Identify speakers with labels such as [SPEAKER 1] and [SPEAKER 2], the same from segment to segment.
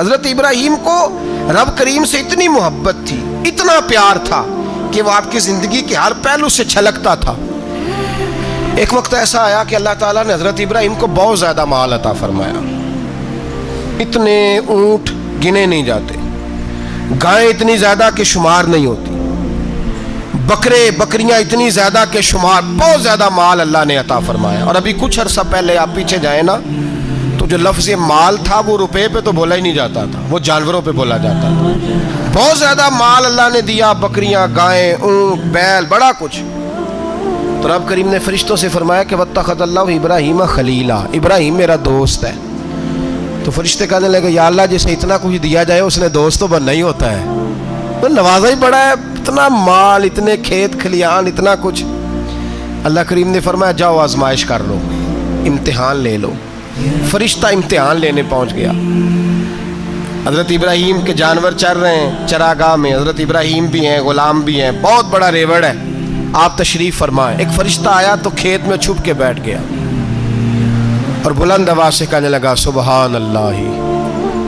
[SPEAKER 1] حضرت ابراہیم کو رب کریم سے اتنی محبت تھی، اتنا پیار تھا کہ وہ آپ کی زندگی کے ہر پہلو سے چھلکتا تھا۔ ایک وقت ایسا آیا کہ اللہ تعالیٰ نے حضرت ابراہیم کو بہت زیادہ مال عطا فرمایا، اتنے اونٹ گنے نہیں جاتے، گائیں اتنی زیادہ کہ شمار نہیں ہوتی، بکرے بکریاں اتنی زیادہ کہ شمار، بہت زیادہ مال اللہ نے عطا فرمایا۔ اور ابھی کچھ عرصہ پہلے آپ پیچھے جائیں نا تو جو لفظ مال تھا وہ روپے پہ تو بولا ہی نہیں جاتا تھا، وہ جانوروں پہ بولا جاتا تھا۔ بہت زیادہ مال اللہ نے دیا، بکریاں، گائیں، اونٹ، بیل، بڑا کچھ۔ تو رب کریم نے فرشتوں سے فرمایا کہ وَاتَّخَذَ اللَّهُ إِبْرَاهِيمَ خَلِيلًا، ابراہیم میرا دوست ہے۔ تو فرشتے کہنے لگے یا اللہ جسے اتنا کچھ دیا جائے اس نے دوست تو بننا ہی ہوتا ہے، تو نوازا ہی بڑا ہے، اتنا مال، اتنے کھیت کھلیان، اتنا کچھ۔ اللہ کریم نے فرمایا جاؤ آزمائش کر لو، امتحان لے لو۔ فرشتہ امتحان لینے پہنچ گیا۔ حضرت ابراہیم کے جانور چر رہے ہیں چراگاہ میں، حضرت ابراہیم بھی ہیں، غلام بھی ہیں، بہت بڑا ریوڑ ہے، آپ تشریف فرمائیں۔ ایک فرشتہ آیا تو کھیت میں چھپ کے بیٹھ گیا اور بلند آواز سے کہنے لگا سبحان اللہ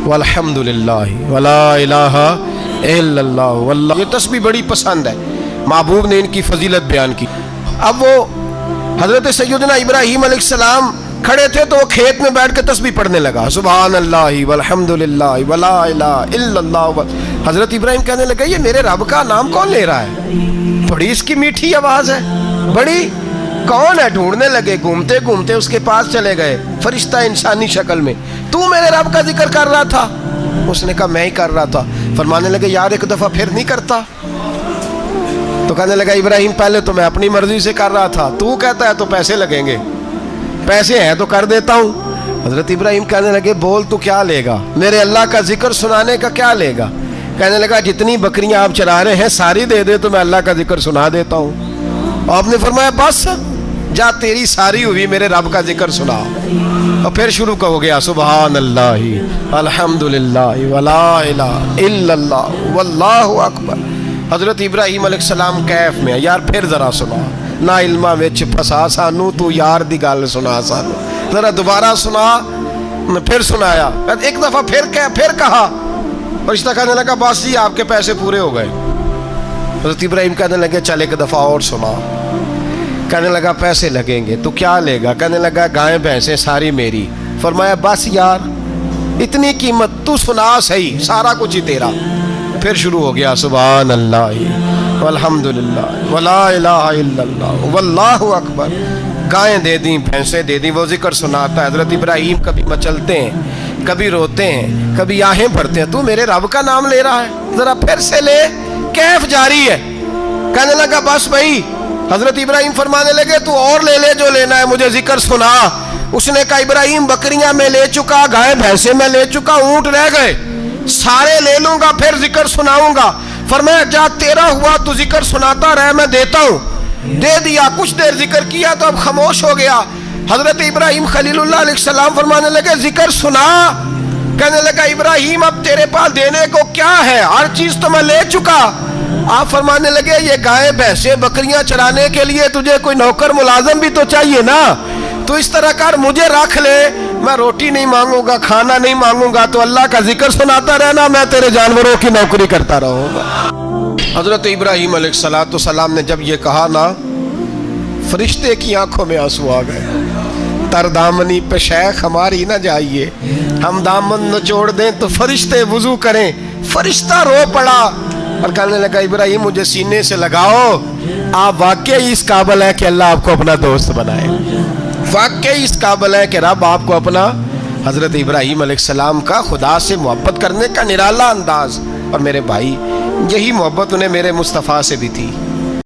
[SPEAKER 1] والحمد للہ ولا الہ الا اللہ واللہ۔ یہ تسبیح بڑی پسند ہے، محبوب نے ان کی فضیلت بیان کی۔ اب وہ حضرت سیدنا ابراہیم علیہ السلام کھڑے تھے تو وہ کھیت میں بیٹھ کے تسبیح پڑھنے لگا سبحان اللہ والحمد للہ ولا الہ الا اللہ۔ حضرت ابراہیم کہنے لگا یہ میرے رب کا نام کون لے رہا ہے؟ بڑی اس کی میٹھی آواز ہے، بڑی، کون ہے؟ ڈھونڈنے لگے، گھومتے گھومتے اس کے پاس چلے گئے، فرشتہ انسانی شکل میں، تو میرے رب کا ذکر کر رہا تھا؟ اس نے کہا میں ہی کر رہا تھا۔ فرمانے لگے یار ایک دفعہ پھر نہیں کرتا؟ تو کہنے لگا ابراہیم پہلے تو میں اپنی مرضی سے کر رہا تھا، تو کہتا ہے تو پیسے لگیں گے، پیسے ہیں تو کر دیتا ہوں۔ حضرت ابراہیم کہنے لگے بول تو کیا لے گا، میرے اللہ کا ذکر سنانے کا کیا لے گا؟ کہنے لگا جتنی بکریاں آپ چرا رہے ہیں ساری دے دے تو میں اللہ کا ذکر سنا دیتا ہوں۔ اور آپ نے فرمایا بس جا تیری ساری ہوئی، میرے رب کا ذکر سنا۔ اور پھر شروع ہو گیا سبحان اللہ الحمد للہ ولا الہ الا اللہ واللہ اکبر۔ حضرت ابراہیم علیہ السلام کیف میں یار پھر ذرا سنا، نا علمہ وچ پھسا سانو، تو یار دی گل سنا سانو، ذرا دوبارہ سنا۔ پھر سنایا، ایک دفعہ پھر کہا، فرشتہ کہنے لگا بس جی آپ کے پیسے پورے ہو گئے۔ حضرت ابراہیم کہنے لگے چل ایک دفعہ اور سنا۔ کہنے لگا پیسے لگیں گے، تو کیا لے گا؟ کہنے لگا گائیں بھینسیں ساری میری۔ فرمایا بس یار اتنی قیمت، تو سنا صحیح، سارا کچھ ہی تیرا۔ پھر شروع ہو گیا سبحان اللہ والحمد للہ ولا الہ الا اللہ واللہ اکبر۔ گائیں دے دیں، بھینسیں دے دیں، وہ ذکر سناتا ہے۔ حضرت ابراہیم کبھی مچلتے ہیں، کبھی روتے ہیں، کبھی آہیں بھرتے ہیں، تو میرے رب کا نام لے رہا ہے، ذرا پھر سے لے۔ کیف جاری ہے۔ کہنے لگا بس بھائی۔ حضرت ابراہیم فرمانے لگے تو اور لے لے جو لینا ہے، مجھے ذکر سنا۔ اس نے کہا ابراہیم بکریاں میں لے چکا، گائے بھینسیں میں لے چکا، اونٹ رہ گئے، سارے لے لوں گا پھر ذکر سناؤں گا۔ فرمایا جا تیرا ہوا تو ذکر سناتا رہ، میں دیتا ہوں۔ دے دیا، کچھ دیر ذکر کیا تو اب خاموش ہو گیا۔ حضرت ابراہیم خلیل اللہ علیہ السلام فرمانے لگے ذکر سنا۔ کہنے لگا ابراہیم اب تیرے پاس دینے کو کیا ہے، ہر چیز تو میں لے چکا۔ آپ فرمانے لگے یہ گائے بھینسیں بکریاں چرانے کے لیے تجھے کوئی نوکر ملازم بھی تو چاہیے نا، تو اس طرح کر مجھے رکھ لے، میں روٹی نہیں مانگوں گا، کھانا نہیں مانگوں گا، تو اللہ کا ذکر سناتا رہنا، میں تیرے جانوروں کی نوکری کرتا رہوں گا۔ حضرت ابراہیم علیہ السلام نے جب یہ کہا نا، فرشتے کی آنکھوں میں آنسو آ گئے۔ تر دامنی پہ شیخ ہماری نہ جائیے، ہم دامن نچوڑ دیں تو فرشتے وضو کریں۔ فرشتہ رو پڑا اور کہنے لگا ابراہیم مجھے سینے سے لگاؤ، آپ واقعی اس قابل ہیں کہ اللہ آپ کو اپنا دوست بنائے، واقعی اس قابل ہے کہ رب آپ کو اپنا۔ حضرت ابراہیم علیہ السلام کا خدا سے محبت کرنے کا نرالا انداز، اور میرے بھائی یہی محبت انہیں میرے مصطفیٰ سے بھی تھی۔